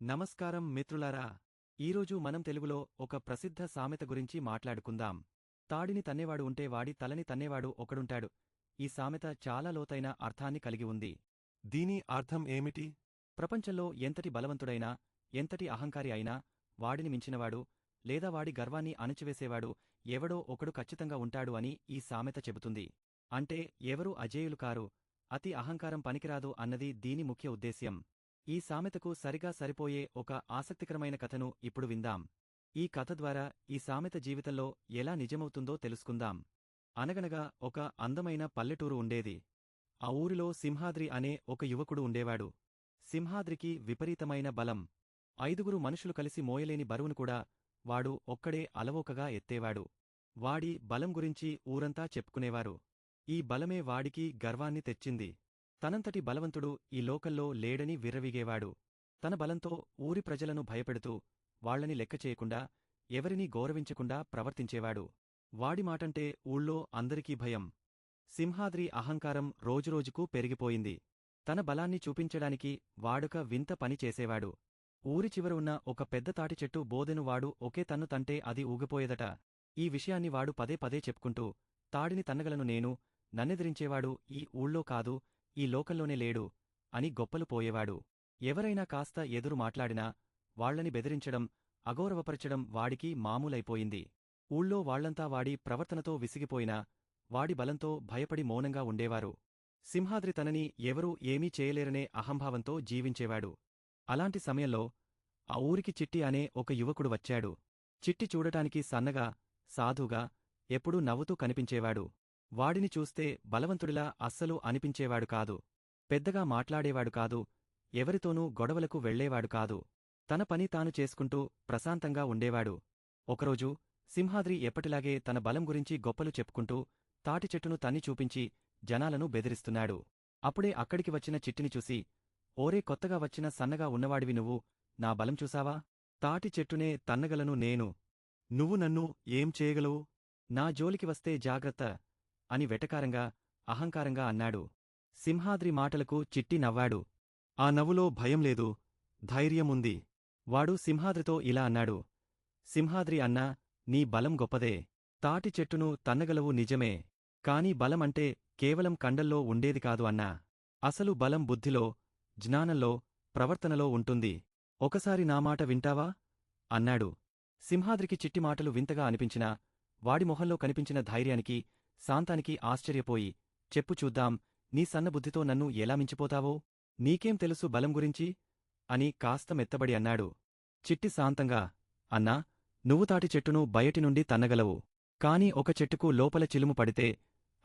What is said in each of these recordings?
నమస్కారం మిత్రులారా. ఈరోజు మనం తెలుగులో ఒక ప్రసిద్ధ సామెత గురించి మాట్లాడుకుందాం. తాడిని తన్నేవాడు ఉంటే వాడి తలని తన్నేవాడు ఒకడుంటాడు. ఈ సామెత చాలా లోతైన అర్థాన్ని కలిగి ఉంది. దీని అర్థం ఏమిటి? ప్రపంచంలో ఎంతటి బలవంతుడైనా, ఎంతటి అహంకారి అయినా, వాడిని మించినవాడు లేదా వాడి గర్వాన్ని అణచివేసేవాడు ఎవడో ఒకడు ఖచ్చితంగా ఉంటాడు అని ఈ సామెత చెబుతుంది. అంటే ఎవరూ అజేయులు కారు, అతి అహంకారం పనికిరాదు అన్నది దీని ముఖ్య ఉద్దేశ్యం. ఈ సామెతకు సరిగా సరిపోయే ఒక ఆసక్తికరమైన కథను ఇప్పుడు విందాం. ఈ కథ ద్వారా ఈ సామెత జీవితంలో ఎలా నిజమవుతుందో తెలుసుకుందాం. అనగనగా ఒక అందమైన పల్లెటూరు ఉండేది. ఆ ఊరిలో సింహాద్రి అనే ఒక యువకుడు ఉండేవాడు. సింహాద్రికి విపరీతమైన బలం. 5 మనుషులు కలిసి మోయలేని బరువును కూడా వాడు ఒక్కడే అలవోకగా ఎత్తేవాడు. వాడి బలం గురించి ఊరంతా చెప్పుకునేవారు. ఈ బలమే వాడికి గర్వాన్ని తెచ్చింది. తనంతటి బలవంతుడు ఈ లోకంలో లేడని విర్రవీగేవాడు. తన బలంతో ఊరి ప్రజలను భయపెడుతూ వాళ్లని లెక్కచేయకుండా, ఎవరినీ గౌరవించకుండా ప్రవర్తించేవాడు. వాడి మాటంటే ఊళ్ళో అందరికీ భయం. సింహాద్రి అహంకారం రోజురోజుకూ పెరిగిపోయింది. తన బలాన్ని చూపించడానికి వాడొక వింత పని చేసేవాడు. ఊరి చివర ఉన్న ఒక పెద్ద తాటిచెట్టు బోదెను వాడు ఒకే తన్ను తంటే అది ఊగిపోయేదట. ఈ విషయాన్ని వాడు పదే పదే చెప్పుకుంటూ, తాడిని తన్నగలను నేను, నన్నెదిరించేవాడు ఈ ఊళ్ళో కాదు, ఈ లోకంలోనే లేడు అని గొప్పలు పోయేవాడు. ఎవరైనా కాస్త ఎదురు మాట్లాడినా వాళ్లని బెదిరించడం, అగౌరవపరచడం వాడికి మామూలైపోయింది. ఊళ్ళో వాళ్లంతా వాడి ప్రవర్తనతో విసిగిపోయినా వాడి బలంతో భయపడి మౌనంగా ఉండేవారు. సింహాద్రి తనని ఎవరూ ఏమీ చేయలేరనే అహంభావంతో జీవించేవాడు. అలాంటి సమయంలో ఆ ఊరికి చిట్టి అనే ఒక యువకుడు వచ్చాడు. చిట్టి చూడటానికి సన్నగా, సాధుగా, ఎప్పుడూ నవ్వుతూ కనిపించేవాడు. వాడిని చూస్తే బలవంతుడిలా అస్సలు అనిపించేవాడు కాదు. పెద్దగా మాట్లాడేవాడు కాదు, ఎవరితోనూ గొడవలకు వెళ్లేవాడు కాదు. తన పని తాను చేసుకుంటూ ప్రశాంతంగా ఉండేవాడు. ఒకరోజు సింహాద్రి ఎప్పటిలాగే తన బలం గురించి గొప్పలు చెప్పుకుంటూ తాటిచెట్టును తన్ని చూపించి జనాలను బెదిరిస్తున్నాడు. అప్పుడే అక్కడికి వచ్చిన చిట్టిని చూసి, ఓరే కొత్తగా వచ్చిన సన్నగా ఉన్నవాడివి నువ్వు, నా బలం చూసావా? తాటిచెట్టునే తన్నగలను నేను. నువ్వు నన్ను ఏం చేయగలవు? నా జోలికి వస్తే జాగ్రత్త అని వెటకారంగా, అహంకారంగా అన్నాడు. సింహాద్రి మాటలకు చిట్టి నవ్వాడు. ఆ నవ్వులో భయం లేదు, ధైర్యముంది. వాడు సింహాద్రితో ఇలా అన్నాడు. సింహాద్రి అన్నా, నీ బలం గొప్పదే. తాటి చెట్టును తన్నగలవు నిజమే. కాని బలం అంటే కేవలం కండల్లో ఉండేది కాదు అన్నా. అసలు బలం బుద్ధిలో, జ్ఞానంలో, ప్రవర్తనలో ఉంటుంది. ఒకసారి నా మాట వింటావా? అన్నాడు. సింహాద్రికి చిట్టి మాటలు వింతగా అనిపించినా, వాడి మొహంలో కనిపించిన ధైర్యానికి, శాంతానికి ఆశ్చర్యపోయి, చెప్పు చూద్దాం, నీ సన్నబుద్ధితో నన్ను ఎలా మించిపోతావో? నీకేం తెలుసు బలం గురించి? అని కాస్త మెత్తబడి అన్నాడు. చిట్టి శాంతంగా, అన్నా, నువ్వు తాటి చెట్టును బయటి నుండి తన్నగలవు. కాని ఒక చెట్టుకు లోపల చిలుము పడితే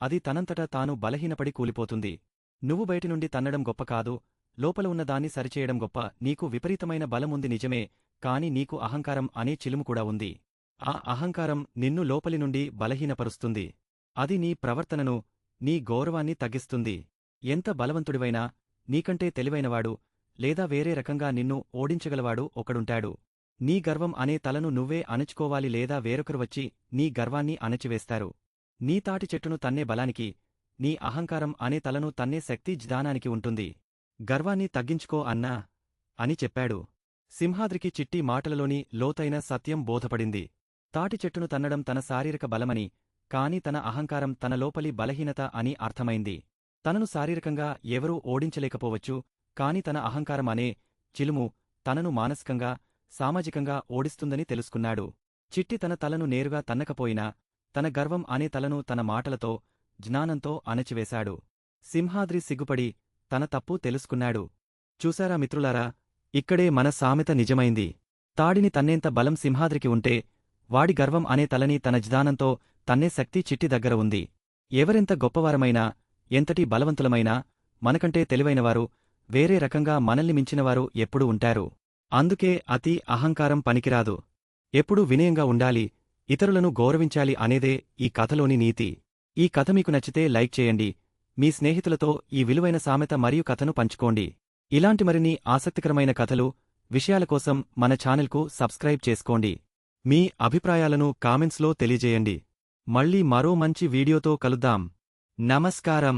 అది తనంతట తాను బలహీనపడి కూలిపోతుంది. నువ్వు బయటి నుండి తన్నడం గొప్ప కాదు, లోపల ఉన్నదాన్ని సరిచేయడం గొప్ప. నీకు విపరీతమైన బలముంది నిజమే, కాని నీకు అహంకారం అనే చిలుము కూడా ఉంది. ఆ అహంకారం నిన్ను లోపలి నుండి బలహీనపరుస్తుంది. అది నీ ప్రవర్తనను, నీ గౌరవాన్ని తగ్గిస్తుంది. ఎంత బలవంతుడివైనా, నీకంటే తెలివైనవాడు, లేదా వేరే రకంగా నిన్ను ఓడించగలవాడు ఒకడుంటాడు. నీ గర్వం అనే తలను నువ్వే అణచుకోవాలి, లేదా వేరొకరు వచ్చి నీ గర్వాన్ని అణచివేస్తారు. నీ తాటి చెట్టును తన్నే బలానికి, నీ అహంకారం అనే తలను తన్నే శక్తి జ్ఞానానికి ఉంటుంది. గర్వాన్ని తగ్గించుకో అన్నా అని చెప్పాడు. సింహాద్రికి చిట్టి మాటలలోని లోతైన సత్యం బోధపడింది. తాటి చెట్టును తన్నడం తన శారీరక బలమని, కాని తన అహంకారం తన లోపలి బలహీనత అని అర్థమైంది. తనను శారీరకంగా ఎవరూ ఓడించలేకపోవచ్చు, కాని తన అహంకారం అనే చిలుము తనను మానసికంగా, సామాజికంగా ఓడిస్తుందని తెలుసుకున్నాడు. చిట్టి తన తలను నేరుగా తన్నకపోయినా, తన గర్వం అనే తలను తన మాటలతో, జ్ఞానంతో అణచివేశాడు. సింహాద్రి సిగ్గుపడి తన తప్పు తెలుసుకున్నాడు. చూశారా మిత్రులారా, ఇక్కడే మన సామెత నిజమైంది. తాడిని తన్నేంత బలం సింహాద్రికి ఉంటే, వాడి గర్వం అనే తలని తన జ్ఞానంతో తన్నే శక్తి చిట్టి దగ్గర ఉంది. ఎవరెంత గొప్పవారమైనా, ఎంతటి బలవంతులమైనా, మనకంటే తెలివైనవారు, వేరే రకంగా మనల్ని మించినవారు ఎప్పుడూ ఉంటారు. అందుకే అతి అహంకారం పనికిరాదు. ఎప్పుడూ వినయంగా ఉండాలి, ఇతరులను గౌరవించాలి అనేదే ఈ కథలోని నీతి. ఈ కథ మీకు నచ్చితే లైక్ చేయండి, మీ స్నేహితులతో ఈ విలువైన సామెత మరియు కథను పంచుకోండి. ఇలాంటి మరిన్ని ఆసక్తికరమైన కథలు, విషయాల కోసం మన ఛానల్కు సబ్స్క్రైబ్ చేసుకోండి. మీ అభిప్రాయాలను కామెంట్స్లో తెలియజేయండి. మళ్ళీ మరో మంచి వీడియోతో కలుద్దాం. నమస్కారం.